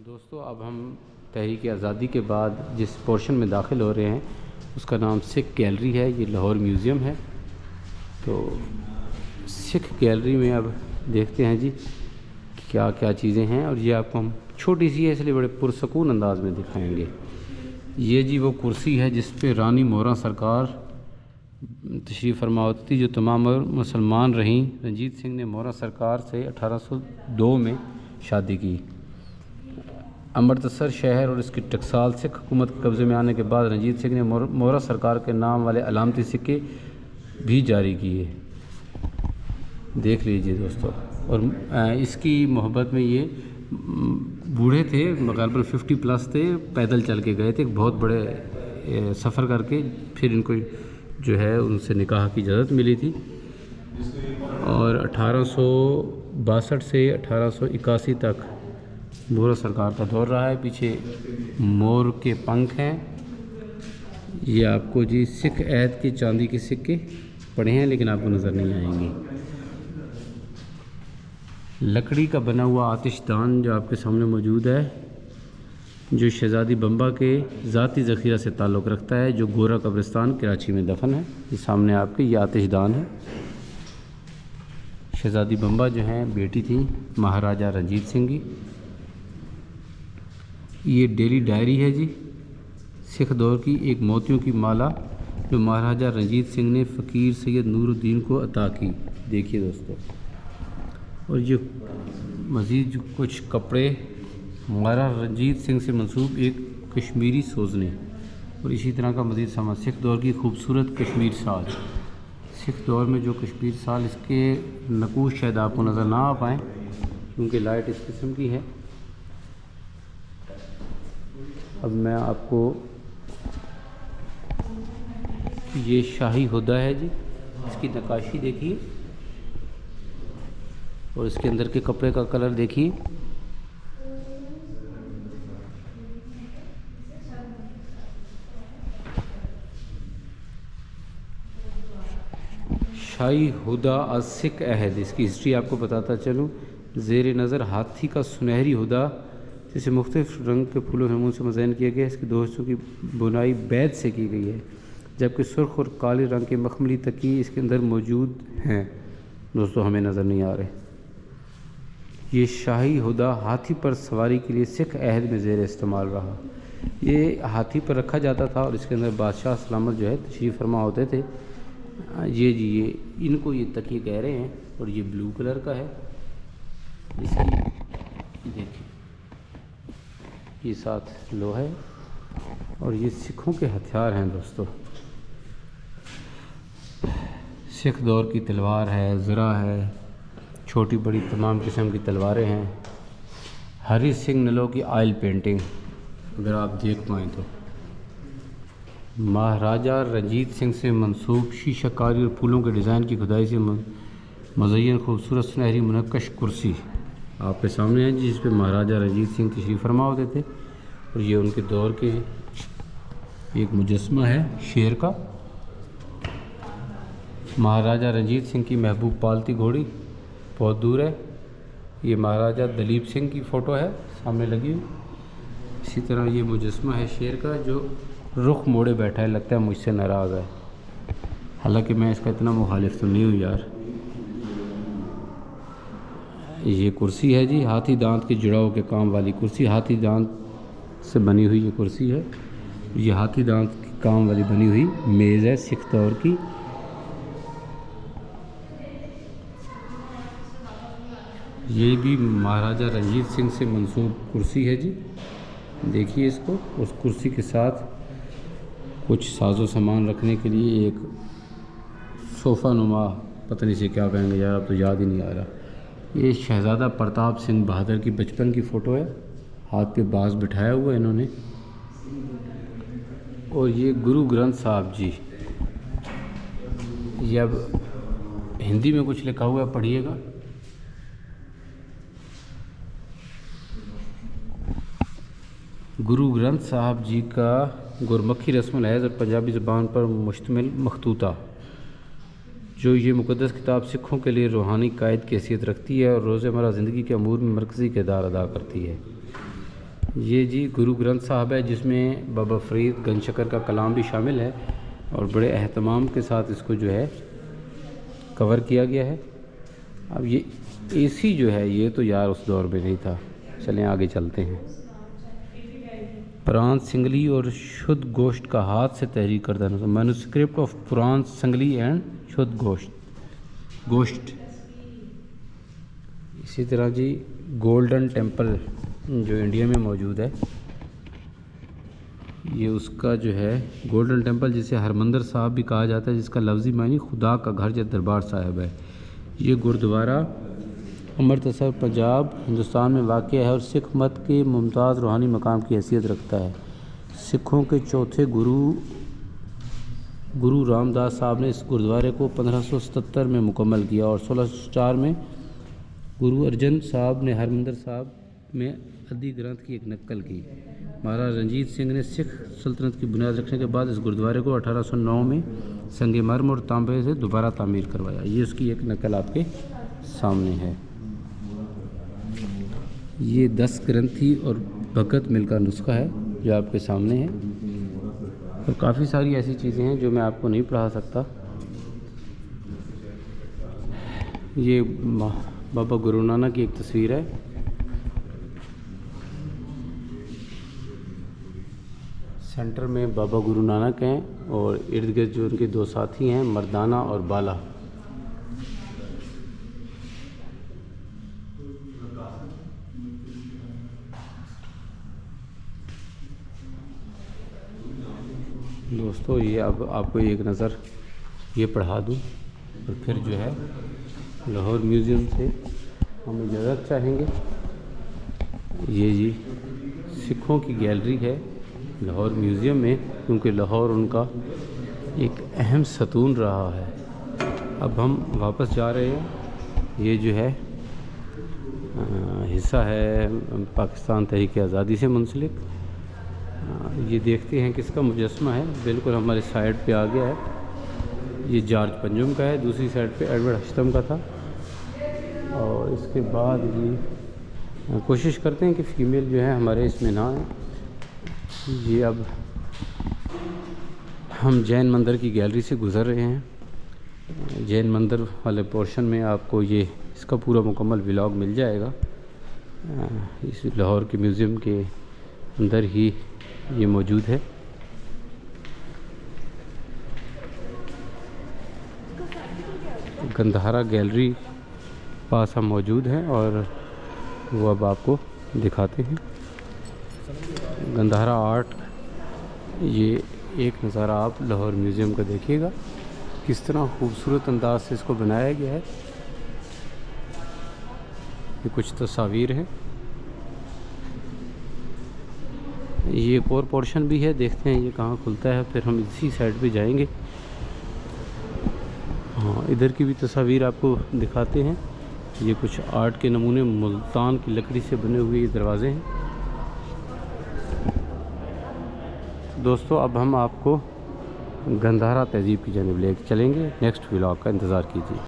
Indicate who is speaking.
Speaker 1: दोस्तों अब हम तहरीक आज़ादी के बाद जिस पोर्शन में दाखिल हो रहे हैं उसका नाम सिख गैलरी है। ये लाहौर म्यूज़ियम है। तो सिख गैलरी में अब देखते हैं जी क्या क्या चीज़ें हैं, और ये आपको हम छोटी सी है इसलिए बड़े पुरसकून अंदाज में दिखाएंगे। ये जी वो कुर्सी है जिस पे रानी मोहरा सरकार तशरीफ़ फरमा होती थी, जो तमाम मुसलमान रहीं। रंजीत सिंह ने मोहरा सरकार से 1802 में शादी की। अमृतसर शहर और इसकी टकसाल सिख हुकूमत के कब्ज़े में आने के बाद रंजीत सिंह ने मोहरा सरकार के नाम वाले अलामती सिक्के भी जारी किए। देख लीजिए दोस्तों। और इसकी मोहब्बत में ये बूढ़े थे, गलबन 50+ थे, पैदल चल के गए थे एक बहुत बड़े सफ़र करके, फिर इनको जो है उनसे निकाह की इजाज़त मिली थी। और 1862 से 1881 तक मोहरा सरकार का दौर रहा है। पीछे मोर के पंख हैं। ये आपको जी सिख ऐद के चांदी के सिक्के पड़े हैं लेकिन आपको नज़र नहीं आएंगे। लकड़ी का बना हुआ आतिशदान जो आपके सामने मौजूद है, जो शहज़ादी बम्बा के ज़ाती ज़ख़ीरा से ताल्लुक़ रखता है, जो गोरा कब्रिस्तान कराची में दफन है। ये सामने आपके ये आतिशदान है। शहज़ादी बम्बा जो हैं बेटी थी महाराजा रंजीत सिंह की। ये डेली डायरी है जी सिख दौर की, एक मोतियों की माला जो महाराजा रंजीत सिंह ने फ़कीर सैयद नूरुद्दीन को अता की। देखिए दोस्तों। और ये मज़ीद कुछ कपड़े महाराजा रंजीत सिंह से मंसूब एक कश्मीरी सोजने, और इसी तरह का मज़ीद सामान। सिख दौर की खूबसूरत कश्मीर साल। सिख दौर में जो कश्मीर साल, इसके नकूश शायद आपको नज़र ना आ पाएँ क्योंकि लाइट इस किस्म की है। अब मैं आपको ये शाही हुदा है जी, इसकी नक्काशी देखिए और इसके अंदर के कपड़े का कलर देखिए। शाही हुदा अज सिख अहद, इसकी हिस्ट्री आपको बताता चलूँ। ज़ेर नज़र हाथी का सुनहरी हुदा जिसे मुख्तलिफ रंग के फूलों नमून से मज़ैन किया गया। इसके दो हिस्सों की बुनाई बैद से की गई है, जबकि सुर्ख और काले रंग के मखमली तकिए इसके अंदर मौजूद हैं। दोस्तों हमें नज़र नहीं आ रहे। ये शाही हुदा हाथी पर सवारी के लिए सिख अहद में ज़ेर इस्तेमाल रहा। ये हाथी पर रखा जाता था और इसके अंदर बादशाह सलामत जो है तशरीफ़ फरमा होते थे। ये जी ये इनको ये तकिए कह रहे हैं, और ये ब्लू कलर का है। इसकी देखिए ये साथ लोहा है, और ये सिखों के हथियार हैं दोस्तों। सिख दौर की तलवार है, ज़रा है, छोटी बड़ी तमाम किस्म की तलवारें हैं। हरी सिंह नलों की ऑयल पेंटिंग अगर आप देख पाएँ तो। महाराजा रंजीत सिंह से मंसूब शीशाकारी और फूलों के डिज़ाइन की खुदाई से मुज़य्यन खूबसूरत सुनहरी मुनक्कश कुर्सी आपके सामने है, जिस पे महाराजा रंजीत सिंह तशरीफ़ फरमा होते थे। और ये उनके दौर के एक मुजस्मा है शेर का। महाराजा रंजीत सिंह की महबूब पालती घोड़ी बहुत दूर है। ये महाराजा दलीप सिंह की फ़ोटो है सामने लगी हुई। इसी तरह ये मुजस्मा है शेर का जो रुख मोड़े बैठा है, लगता है मुझसे नाराज़ है। हालांकि मैं इसका इतना मुखालिफ तो नहीं हूँ यार। ये कुर्सी है जी हाथी दांत के जुड़ाव के काम वाली कुर्सी। हाथी दांत से बनी हुई ये कुर्सी है। ये हाथी दांत के काम वाली बनी हुई मेज़ है सिख दौर की। ये भी महाराजा रंजीत सिंह से मंसूब कुर्सी है जी। देखिए इसको। उस कुर्सी के साथ कुछ साजो सामान रखने के लिए एक सोफ़ा नुमा, पता नहीं से क्या कहेंगे यार, अब तो याद ही नहीं आ रहा। ये शहज़ादा प्रताप सिंह बहादुर की बचपन की फ़ोटो है, हाथ पे बाज़ बिठाया हुआ है इन्होंने। और ये गुरु ग्रंथ साहब जी, ये अब हिंदी में कुछ लिखा हुआ है, पढ़िएगा। गुरु ग्रंथ साहब जी का गुरमखी रस्मुल हैज़ और पंजाबी ज़बान पर मुश्तमिल मखतूता, जो ये मुक़द्दस किताब सिखों के लिए रूहानी कायद की हैसियत रखती है और रोज़मर्रा ज़िंदगी के अमूर में मरकज़ी किरदार अदा करती है। ये जी गुरु ग्रंथ साहब है, जिसमें बाबा फरीद गंजशकर का कलाम भी शामिल है और बड़े अहतमाम के साथ इसको जो है कवर किया गया है। अब ये एसी जो है ये तो यार उस दौर में नहीं था। चलें आगे चलते हैं। पुराण सिंगली और शुद्ध गोश्त का हाथ से तहरीर करदा मैन्युस्क्रिप्ट ऑफ पुराण सिंगली एंड शुद्ध गोश्त। इसी तरह जी गोल्डन टेम्पल जो इंडिया में मौजूद है, ये उसका जो है गोल्डन टेम्पल, जिसे हरमंदिर साहब भी कहा जाता है, जिसका लफ्ज़ी मानी खुदा का घर या दरबार साहिब है। ये गुरुद्वारा अमृतसर पंजाब हिंदुस्तान में वाक़ है और सिख मत के मुमताज़ रूहानी मकाम की हैसियत रखता है। सिखों के चौथे गुरु रामदास साहब ने इस गुरुद्वारे को 1577 में मुकम्मल किया और 1604 में गुरु अर्जन साहब ने हरमंदिर साहब में अदी ग्रंथ की एक नकल की। महाराज रंजीत सिंह ने सिख सल्तनत की बुनियाद रखने के बाद इस गुरुद्वारे को 1809 में संगमरमर और तांबे से दोबारा तामीर करवाया। ये उसकी एक नकल आपके सामने है। ये 10 ग्रंथी और भगत मिल का नुस्खा है जो आपके सामने है, और काफ़ी सारी ऐसी चीज़ें हैं जो मैं आपको नहीं पढ़ा सकता। ये बाबा गुरु नानक की एक तस्वीर है। सेंटर में बाबा गुरु नानक हैं और इर्द गिर्द जो उनके दो साथी हैं मर्दाना और बाला। दोस्तों ये अब आपको एक नज़र ये पढ़ा दूँ और फिर जो है लाहौर म्यूज़ियम से हम इजाज़त चाहेंगे। ये जी सिखों की गैलरी है लाहौर म्यूज़ियम में, क्योंकि लाहौर उनका एक अहम सतून रहा है। अब हम वापस जा रहे हैं। ये जो है हिस्सा है पाकिस्तान तहरीक आज़ादी से मुंसलिक। ये देखते हैं किसका मुजस्समा है, बिल्कुल हमारे साइड पे आ गया है। ये जॉर्ज पंजुम का है, दूसरी साइड पे एडवर्ड हश्तम का था। और इसके बाद ये कोशिश करते हैं कि फ़ीमेल जो है हमारे इसमें ना आए। ये अब हम जैन मंदिर की गैलरी से गुज़र रहे हैं। जैन मंदिर वाले पोर्शन में आपको ये इसका पूरा मुकम्मल व्लॉग मिल जाएगा। इस लाहौर के म्यूज़ियम के अंदर ही ये मौजूद है। गंधारा गैलरी पास हम मौजूद हैं और वो अब आपको दिखाते हैं। गंधारा आर्ट, ये एक नज़ारा आप लाहौर म्यूज़ियम का देखिएगा, किस तरह खूबसूरत अंदाज से इसको बनाया गया है। ये कुछ तस्वीर हैं। ये एक और पोर्शन भी है, देखते हैं ये कहाँ खुलता है, फिर हम इसी साइड पे जाएंगे। हाँ, इधर की भी तस्वीर आपको दिखाते हैं। ये कुछ आर्ट के नमूने मुल्तान की लकड़ी से बने हुए ये दरवाजे हैं। दोस्तों अब हम आपको गंधारा तहज़ीब की जानिब ले चलेंगे। नेक्स्ट व्लॉग का इंतज़ार कीजिए।